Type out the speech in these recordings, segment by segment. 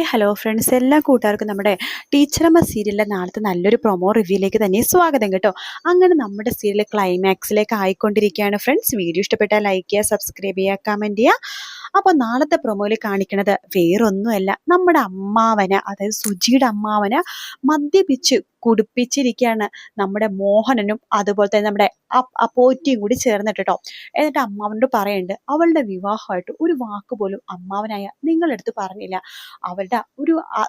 Hello friends, എല്ലാ കൂട്ടുകാർക്കും നമ്മുടെ ടീച്ചറമ്മ സീരിയലിലെ നാളത്തെ നല്ലൊരു പ്രൊമോ റിവ്യൂയിലേക്ക് തന്നെ സ്വാഗതം കേട്ടോ. അങ്ങനെ നമ്മുടെ സീരിയൽ ക്ലൈമാക്സിലേക്ക് ആയിക്കൊണ്ടിരിക്കുകയാണ് ഫ്രണ്ട്സ്. വീഡിയോ ഇഷ്ടപ്പെട്ടാൽ ലൈക്ക് ചെയ്യുക, സബ്സ്ക്രൈബ് ചെയ്യുക, കമൻറ്റ് ചെയ്യുക. അപ്പോൾ നാളത്തെ പ്രൊമോയിൽ കാണിക്കുന്നത് വേറൊന്നുമല്ല, നമ്മുടെ അമ്മാവനെ, അതായത് സുജിയുടെ അമ്മാവനെ മദ്യപിച്ച് കുടിപ്പിച്ചിരിക്കുകയാണ് നമ്മുടെ മോഹനനും അതുപോലെ തന്നെ നമ്മുടെ പോറ്റിയും കൂടി ചേർന്നിട്ട് കേട്ടോ. എന്നിട്ട് അമ്മാവനോട് പറയുന്നുണ്ട്, അവളുടെ വിവാഹമായിട്ട് ഒരു വാക്ക് പോലും അമ്മാവനായ നിങ്ങളെടുത്ത് പറഞ്ഞില്ല. അവളുടെ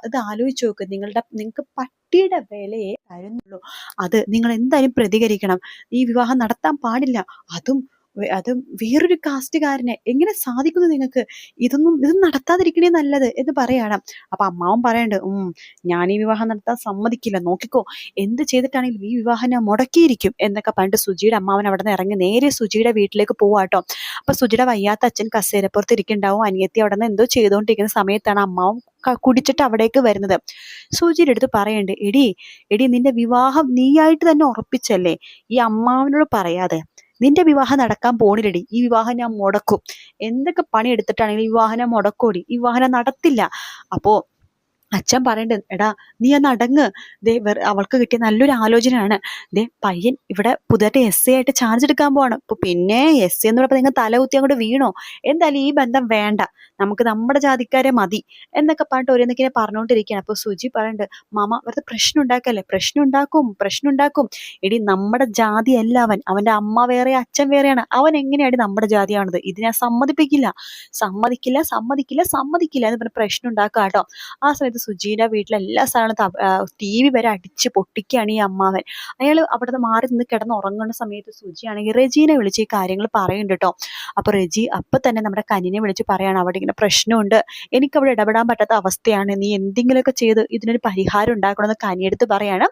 ഇത് ആലോചിച്ച് നോക്ക്. നിങ്ങൾക്ക് പട്ടിയുടെ വിലയെ തരുന്നുള്ളൂ. അത് നിങ്ങൾ എന്തായാലും പ്രതികരിക്കണം. ഈ വിവാഹം നടത്താൻ പാടില്ല. അതും വേറൊരു കാസ്റ്റുകാരനെ എങ്ങനെ സാധിക്കുന്നു നിങ്ങൾക്ക്? ഇത് നടത്താതിരിക്കണേ നല്ലത് എന്ന് പറയണം. അപ്പൊ അമ്മാവൻ പറയണ്ട്, ഞാൻ ഈ വിവാഹം നടത്താൻ സമ്മതിക്കില്ല, നോക്കിക്കോ, എന്ത് ചെയ്തിട്ടാണെങ്കിലും ഈ വിവാഹം ഞാൻ മുടക്കിയിരിക്കും എന്നൊക്കെ പറഞ്ഞിട്ട് സുജിയുടെ അമ്മാവൻ അവിടെ നിന്ന് ഇറങ്ങി നേരെ സുജിയുടെ വീട്ടിലേക്ക് പോവാട്ടോ. അപ്പൊ സുജിയുടെ വയ്യാത്ത അച്ഛൻ കസേരപ്പുറത്ത് ഇരിക്കുന്നുണ്ടാവും. അനിയത്തി അവിടെ നിന്ന് എന്തോ ചെയ്തുകൊണ്ടിരിക്കുന്ന സമയത്താണ് അമ്മാവൻ കുടിച്ചിട്ട് അവിടേക്ക് വരുന്നത്. സുജിയുടെ അടുത്ത് പറയുന്നുണ്ട്, എടി നിന്റെ വിവാഹം നീയായിട്ട് തന്നെ ഉറപ്പിച്ചല്ലേ, ഈ അമ്മാവനോട് പറയാതെ നിന്റെ വിവാഹം നടക്കാൻ പോണില്ലടി, ഈ വിവാഹം ഞാൻ മുടക്കും. എന്തൊക്കെ പണി എടുത്തിട്ടാണെങ്കിലും ഈ വിവാഹം ഞാൻ മുടക്കൂടി, ഈ വിവാഹം നടത്തില്ല. അപ്പോ അച്ഛൻ പറയണ്ട്, എടാ നീ ഒന്ന് അടങ്ങ്, അവൾക്ക് കിട്ടിയ നല്ലൊരു ആലോചനയാണ്. പയ്യൻ ഇവിടെ പുതിയതായിട്ട് എസ് എ ആയിട്ട് ചാർജ് എടുക്കാൻ പോവാണ്. പിന്നെ എസ് എ എന്ന് പറയുമ്പോൾ നിങ്ങൾ തല കുത്തി അങ്ങോട്ട് വീണോ? എന്തായാലും ഈ ബന്ധം വേണ്ട, നമുക്ക് നമ്മുടെ ജാതിക്കാരെ മതി എന്നൊക്കെ പറഞ്ഞിട്ട് ഓരോന്നൊക്കെ പറഞ്ഞുകൊണ്ടിരിക്കുകയാണ്. അപ്പൊ സുജി പറയണ്ട്, മാമ വെറുതെ പ്രശ്നം ഉണ്ടാക്കല്ലേ, പ്രശ്നം ഉണ്ടാക്കും. എടി നമ്മുടെ ജാതി അല്ല അവന്റെ അമ്മ വേറെ അച്ഛൻ വേറെയാണ്. അവൻ എങ്ങനെയാണ് നമ്മുടെ ജാതിയാണത്? ഇത് ഞാൻ സമ്മതിക്കില്ല എന്ന് പറഞ്ഞ പ്രശ്നം ഉണ്ടാക്കുക കേട്ടോ. ആ സമയത്ത് സുജീന്റെ വീട്ടിലെ എല്ലാ സാധനവും TV വരെ അടിച്ച് പൊട്ടിക്കുകയാണ് ഈ അമ്മാവൻ. അയാൾ അവിടെ നിന്ന് മാറി നിന്ന് കിടന്ന് ഉറങ്ങുന്ന സമയത്ത് സുജിയാണെങ്കിൽ റെജീനെ വിളിച്ച് ഈ കാര്യങ്ങൾ പറയുന്നുണ്ട് കേട്ടോ. അപ്പൊ റെജി അപ്പൊ തന്നെ നമ്മുടെ കനിനെ വിളിച്ച് പറയാണ്, അവിടെ ഇങ്ങനെ പ്രശ്നമുണ്ട്, എനിക്കവിടെ ഇടപെടാൻ പറ്റാത്ത അവസ്ഥയാണ്, നീ എന്തെങ്കിലുമൊക്കെ ചെയ്ത് ഇതിനൊരു പരിഹാരം ഉണ്ടാക്കണമെന്ന് കനിയെടുത്ത് പറയാണ്.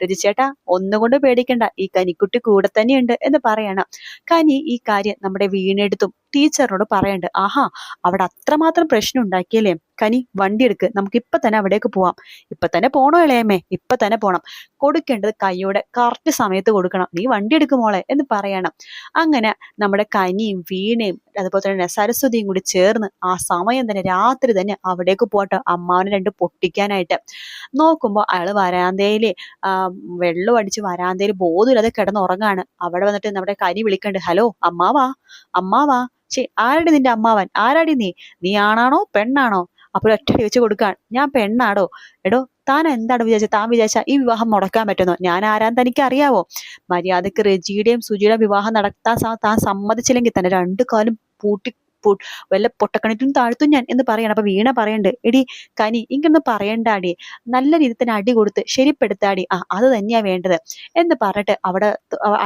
രജി ചേട്ടാ ഒന്നുകൊണ്ട് പേടിക്കണ്ട, ഈ കനിക്കുട്ടി കൂടെ തന്നെയുണ്ട് എന്ന് പറയണം. കനി ഈ കാര്യം നമ്മുടെ വീണെടുത്തും ടീച്ചറിനോട് പറയണ്ട്. ആഹാ, അവിടെ അത്രമാത്രം പ്രശ്നം ഉണ്ടാക്കിയല്ലേ, കനി വണ്ടി എടുക്ക്, നമുക്ക് ഇപ്പൊ തന്നെ അവിടേക്ക് പോവാം. ഇപ്പൊ തന്നെ പോണോ ഇളയമ്മേ? ഇപ്പൊ തന്നെ പോണം. കൊടുക്കേണ്ടത് കൈയോടെ കറക്റ്റ് സമയത്ത് കൊടുക്കണം. നീ വണ്ടി എടുക്കും മോളെ എന്ന് പറയണം. അങ്ങനെ നമ്മുടെ കനിയും വീണയും അതുപോലെ തന്നെ സരസ്വതിയും കൂടി ചേർന്ന് ആ സമയം തന്നെ രാത്രി തന്നെ അവിടേക്ക് പോട്ടെ അമ്മാവനെ രണ്ട് പൊട്ടിക്കാനായിട്ട്. നോക്കുമ്പോൾ അയാള് വരാന്തയില് വെള്ളം അടിച്ച് വരാന്തയിൽ ബോധമില്ലാതെ കിടന്നുറങ്ങാണ്. അവിടെ വന്നിട്ട് നമ്മുടെ കനി വിളിക്കണ്ട്, ഹലോ അമ്മാവാ. ആരടി നിന്റെ അമ്മാവൻ? ആരാടി നീ ആണാണോ പെണ്ണാണോ? അപ്പോൾ ഒറ്റ വെച്ച് കൊടുക്കാൻ, ഞാൻ പെണ്ണാടോ. എടോ താൻ എന്താണ് താൻ വിചാരിച്ച ഈ വിവാഹം മുടക്കാൻ പറ്റുന്നോ? ഞാൻ ആരാന്ന് തനിക്ക് അറിയാവോ? മര്യാദക്ക് റെജിയുടെയും സുജിയുടെയും വിവാഹം നടത്താൻ താൻ സമ്മതിച്ചില്ലെങ്കിൽ തന്നെ രണ്ടു കാലും വല്ല പൊട്ടക്കണിട്ടും താഴ്ത്തും ഞാൻ എന്ന് പറയണം. അപ്പൊ വീണ പറയണ്ട്, എടി കനി ഇങ്ങൊന്നും പറയണ്ടാടി, നല്ല രീതിയിൽ തന്നെ അടി കൊടുത്ത് ശരിപ്പെടുത്താടി, അത് തന്നെയാ വേണ്ടത് എന്ന് പറഞ്ഞിട്ട് അവിടെ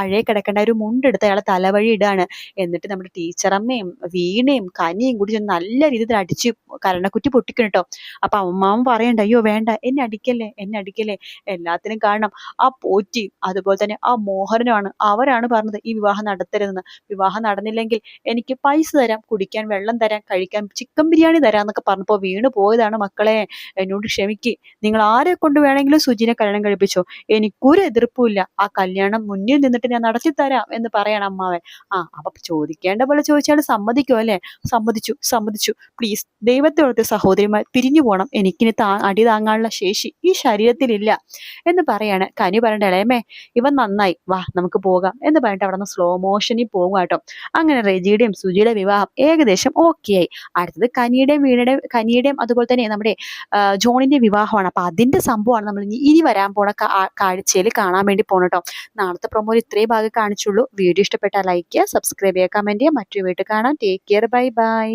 അഴയെ കിടക്കേണ്ട ഒരു മുണ്ടെടുത്ത് അയാളെ തലവഴി ഇടാണ്. എന്നിട്ട് നമ്മുടെ ടീച്ചറമ്മയും വീണയും കനിയും കൂടി നല്ല രീതിയിൽ അടിച്ച് കരണക്കുറ്റി പൊട്ടിക്കണം കേട്ടോ. അപ്പൊ അമ്മാവൻ പറയണ്ട, അയ്യോ വേണ്ട, എന്നെ അടിക്കല്ലേ, എല്ലാത്തിനും കാരണം ആ പോറ്റിയും അതുപോലെ തന്നെ ആ മോഹനനുമാണ്. അവരാണ് പറഞ്ഞത് ഈ വിവാഹം നടത്തരുതെന്ന്. വിവാഹം നടന്നില്ലെങ്കിൽ എനിക്ക് പൈസ തരാം, കുടിക്കാൻ വെള്ളം തരാം, കഴിക്കാൻ ചിക്കൻ ബിരിയാണി തരാം എന്നൊക്കെ പറഞ്ഞപ്പോ വീണ് പോയതാണ്. മക്കളെ എന്നോട് ക്ഷമിക്ക്, നിങ്ങൾ ആരെ കൊണ്ട് വേണമെങ്കിലും സുജിനെ കല്യാണം കഴിപ്പിച്ചോ, എനിക്കൊരു എതിർപ്പുമില്ല, ആ കല്യാണം മുന്നിൽ നിന്നിട്ട് ഞാൻ നടത്തി തരാം എന്ന് പറയണം അമ്മാവൻ. അപ്പൊ ചോദിക്കേണ്ട പോലെ ചോദിച്ചാൽ സമ്മതിക്കോ അല്ലെ? സമ്മതിച്ചു പ്ലീസ്, ദൈവത്തെ ഓർത്ത് സഹോദരിമാർ പിരിഞ്ഞു പോണം, എനിക്കിനി അടി താങ്ങാനുള്ള ശേഷി ഈ ശരീരത്തിലില്ല എന്ന് പറയാണ്. കനി പറയണ്ട, ഇളയമേ ഇവൻ നന്നായി, വാ നമുക്ക് പോകാം എന്ന് പറഞ്ഞിട്ട് അവിടെ നിന്ന് സ്ലോ മോഷനിൽ പോകും കേട്ടോ. അങ്ങനെ റെജിയുടെയും സുജിയുടെ വിവാഹം ഏകദേശം ഓക്കെ ആയി. അടുത്തത് കനിയുടെയും അതുപോലെ തന്നെ നമ്മുടെ ജോണിന്റെ വിവാഹമാണ്. അപ്പൊ അതിന്റെ സംഭവമാണ് നമ്മൾ ഇനി വരാൻ പോണ കാഴ്ചയിൽ കാണാൻ വേണ്ടി പോകണം കേട്ടോ. നാളത്തെ പ്രൊമോയിൽ ഇത്രയും ഭാഗം കാണിച്ചുള്ളൂ. വീഡിയോ ഇഷ്ടപ്പെട്ടാൽ ലൈക്ക് ചെയ്യുക, സബ്സ്ക്രൈബ് ചെയ്യുക, കമന്റ് ചെയ്യുക. മറ്റൊരു വീട്ടിൽ കാണാം. Take care, by.